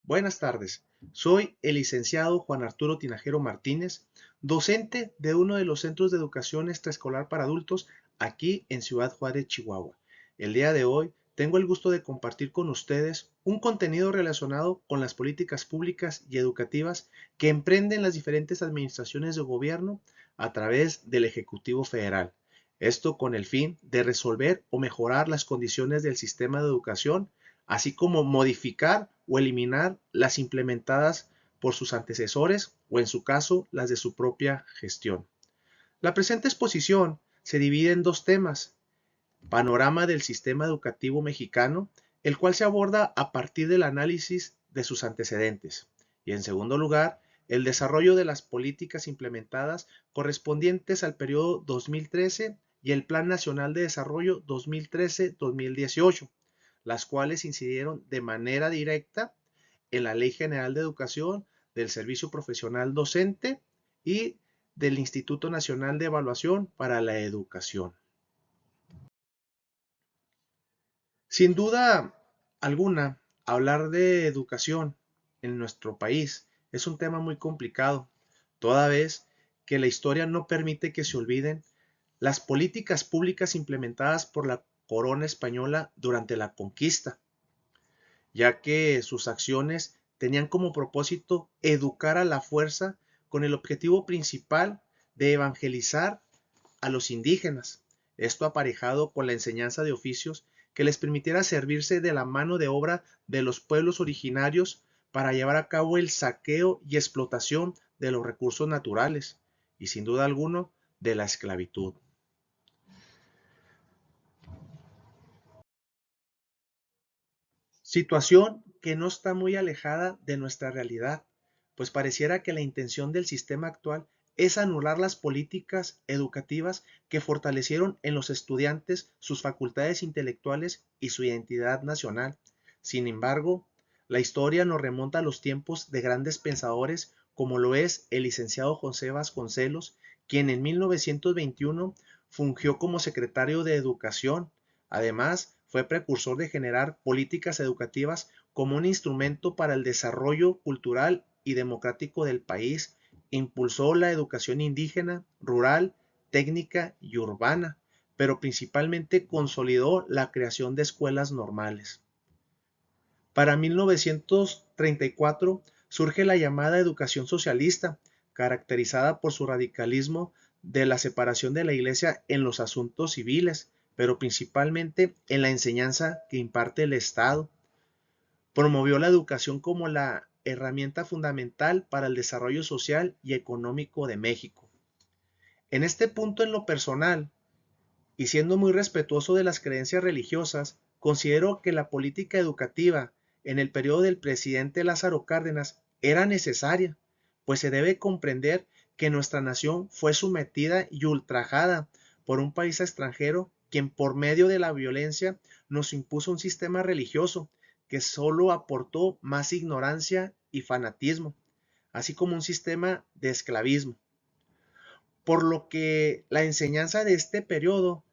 Buenas tardes, soy el licenciado Juan Arturo Tinajero Martínez, docente de uno de los centros de educación extraescolar para adultos aquí en Ciudad Juárez, Chihuahua. El día de hoy tengo el gusto de compartir con ustedes un contenido relacionado con las políticas públicas y educativas que emprenden las diferentes administraciones de gobierno a través del Ejecutivo Federal. Esto con el fin de resolver o mejorar las condiciones del sistema de educación, así como modificar o eliminar las implementadas por sus antecesores o en su caso las de su propia gestión. La presente exposición se divide en dos temas: panorama del sistema educativo mexicano, el cual se aborda a partir del análisis de sus antecedentes, y en segundo lugar, el desarrollo de las políticas implementadas correspondientes al periodo 2013 y el Plan Nacional de Desarrollo 2013-2018, las cuales incidieron de manera directa en la Ley General de Educación, del Servicio Profesional Docente y del Instituto Nacional de Evaluación para la Educación. Sin duda alguna, hablar de educación en nuestro país es un tema muy complicado, toda vez que la historia no permite que se olviden las políticas públicas implementadas por la corona española durante la conquista, ya que sus acciones tenían como propósito educar a la fuerza con el objetivo principal de evangelizar a los indígenas, esto aparejado con la enseñanza de oficios que les permitiera servirse de la mano de obra de los pueblos originarios para llevar a cabo el saqueo y explotación de los recursos naturales y sin duda alguno de la esclavitud. Situación que no está muy alejada de nuestra realidad, pues pareciera que la intención del sistema actual es anular las políticas educativas que fortalecieron en los estudiantes sus facultades intelectuales y su identidad nacional. Sin embargo, la historia nos remonta a los tiempos de grandes pensadores como lo es el licenciado José Vasconcelos, quien en 1921 fungió como secretario de Educación. Además, fue precursor de generar políticas educativas como un instrumento para el desarrollo cultural y democrático del país. Impulsó la educación indígena, rural, técnica y urbana, pero principalmente consolidó la creación de escuelas normales. Para 1934 surge la llamada educación socialista, caracterizada por su radicalismo de la separación de la Iglesia en los asuntos civiles, pero principalmente en la enseñanza que imparte el Estado. Promovió la educación como la herramienta fundamental para el desarrollo social y económico de México. En este punto, en lo personal, y siendo muy respetuoso de las creencias religiosas, considero que la política educativa en el periodo del presidente Lázaro Cárdenas era necesaria, pues se debe comprender que nuestra nación fue sometida y ultrajada por un país extranjero quien por medio de la violencia nos impuso un sistema religioso que solo aportó más ignorancia y fanatismo, así como un sistema de esclavismo. Por lo que la enseñanza de este periodo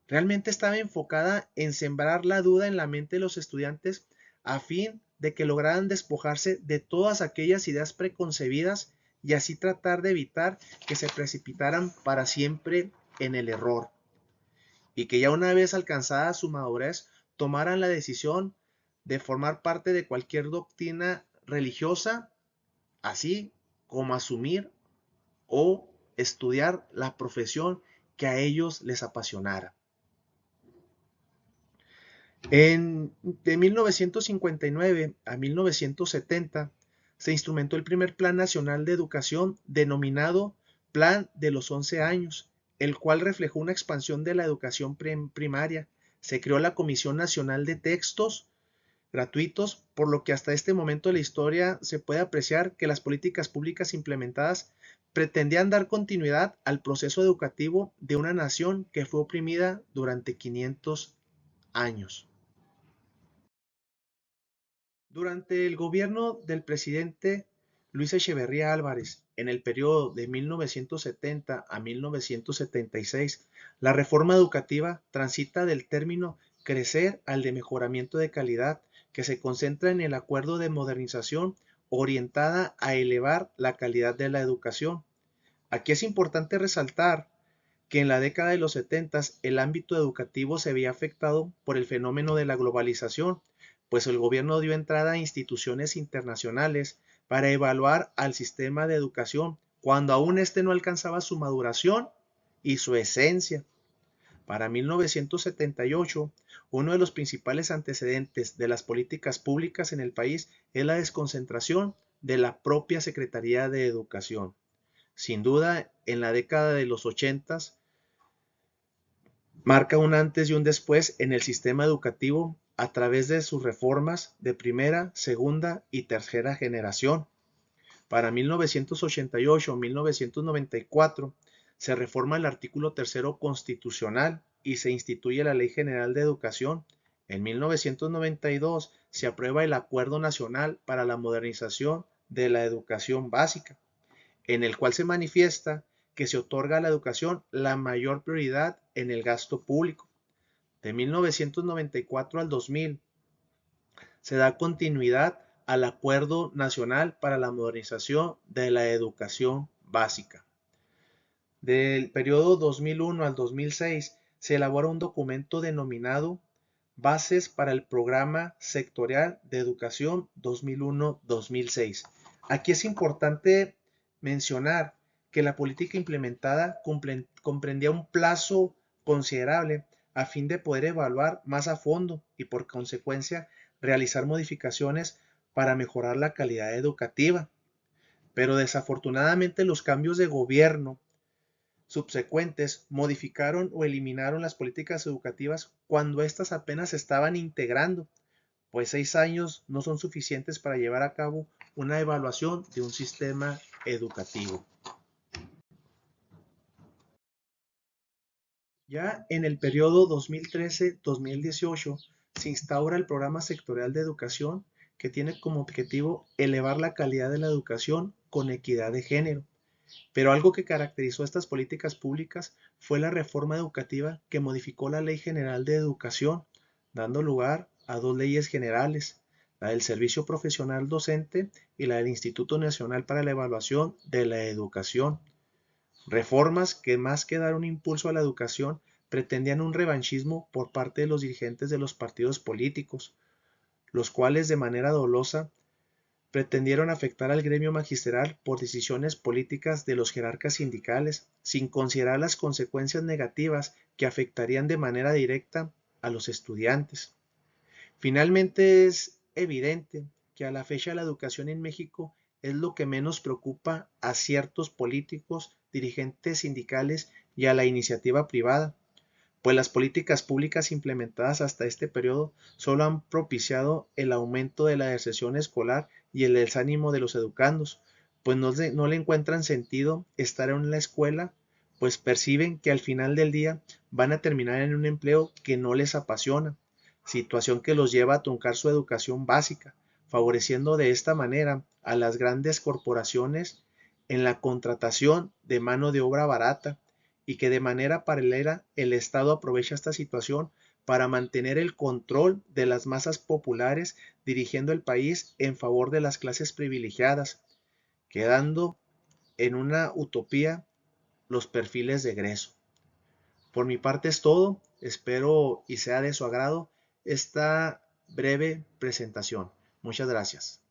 realmente estaba enfocada en sembrar la duda en la mente de los estudiantes a fin de que lograran despojarse de todas aquellas ideas preconcebidas y así tratar de evitar que se precipitaran para siempre en el error y que ya una vez alcanzada su madurez tomaran la decisión de formar parte de cualquier doctrina religiosa, así como asumir o estudiar la profesión que a ellos les apasionara. De 1959 a 1970 se instrumentó el primer Plan Nacional de Educación denominado Plan de los 11 años, el cual reflejó una expansión de la educación primaria. Se creó la Comisión Nacional de Textos gratuitos, por lo que hasta este momento de la historia se puede apreciar que las políticas públicas implementadas pretendían dar continuidad al proceso educativo de una nación que fue oprimida durante 500 años. Durante el gobierno del presidente Luis Echeverría Álvarez, en el periodo de 1970 a 1976, la reforma educativa transita del término crecer al de mejoramiento de calidad, que se concentra en el acuerdo de modernización orientada a elevar la calidad de la educación. Aquí es importante resaltar que en la década de los 70 el ámbito educativo se veía afectado por el fenómeno de la globalización, pues el gobierno dio entrada a instituciones internacionales para evaluar al sistema de educación cuando aún éste no alcanzaba su maduración y su esencia. Para 1978, uno de los principales antecedentes de las políticas públicas en el país es la desconcentración de la propia Secretaría de Educación. Sin duda, en la década de los 80 marca un antes y un después en el sistema educativo a través de sus reformas de primera, segunda y tercera generación. Para 1988-1994 se reforma el artículo tercero constitucional y se instituye la Ley General de Educación. En 1992 se aprueba el Acuerdo Nacional para la Modernización de la Educación Básica, en el cual se manifiesta que se otorga a la educación la mayor prioridad en el gasto público. De 1994 al 2000 se da continuidad al Acuerdo Nacional para la Modernización de la Educación Básica. Del periodo 2001 al 2006 se elabora un documento denominado Bases para el Programa Sectorial de Educación 2001-2006. Aquí es importante mencionar que la política implementada comprendía un plazo considerable a fin de poder evaluar más a fondo y por consecuencia realizar modificaciones para mejorar la calidad educativa. Pero desafortunadamente los cambios de gobierno subsecuentes modificaron o eliminaron las políticas educativas cuando éstas apenas se estaban integrando, pues 6 años no son suficientes para llevar a cabo una evaluación de un sistema educativo. Ya en el periodo 2013-2018 se instaura el programa sectorial de educación que tiene como objetivo elevar la calidad de la educación con equidad de género. Pero algo que caracterizó estas políticas públicas fue la reforma educativa que modificó la Ley General de Educación, dando lugar a dos leyes generales, la del Servicio Profesional Docente y la del Instituto Nacional para la Evaluación de la Educación. Reformas que más que dar un impulso a la educación, pretendían un revanchismo por parte de los dirigentes de los partidos políticos, los cuales de manera dolosa pretendieron afectar al gremio magisterial por decisiones políticas de los jerarcas sindicales, sin considerar las consecuencias negativas que afectarían de manera directa a los estudiantes. Finalmente es evidente que a la fecha la educación en México es lo que menos preocupa a ciertos políticos, dirigentes sindicales y a la iniciativa privada, pues las políticas públicas implementadas hasta este periodo solo han propiciado el aumento de la deserción escolar y el desánimo de los educandos, pues no le encuentran sentido estar en la escuela, pues perciben que al final del día van a terminar en un empleo que no les apasiona, situación que los lleva a truncar su educación básica, favoreciendo de esta manera a las grandes corporaciones en la contratación de mano de obra barata, y que de manera paralela el Estado aprovecha esta situación para mantener el control de las masas populares, dirigiendo el país en favor de las clases privilegiadas, quedando en una utopía los perfiles de egreso. Por mi parte es todo, espero y sea de su agrado esta breve presentación. Muchas gracias.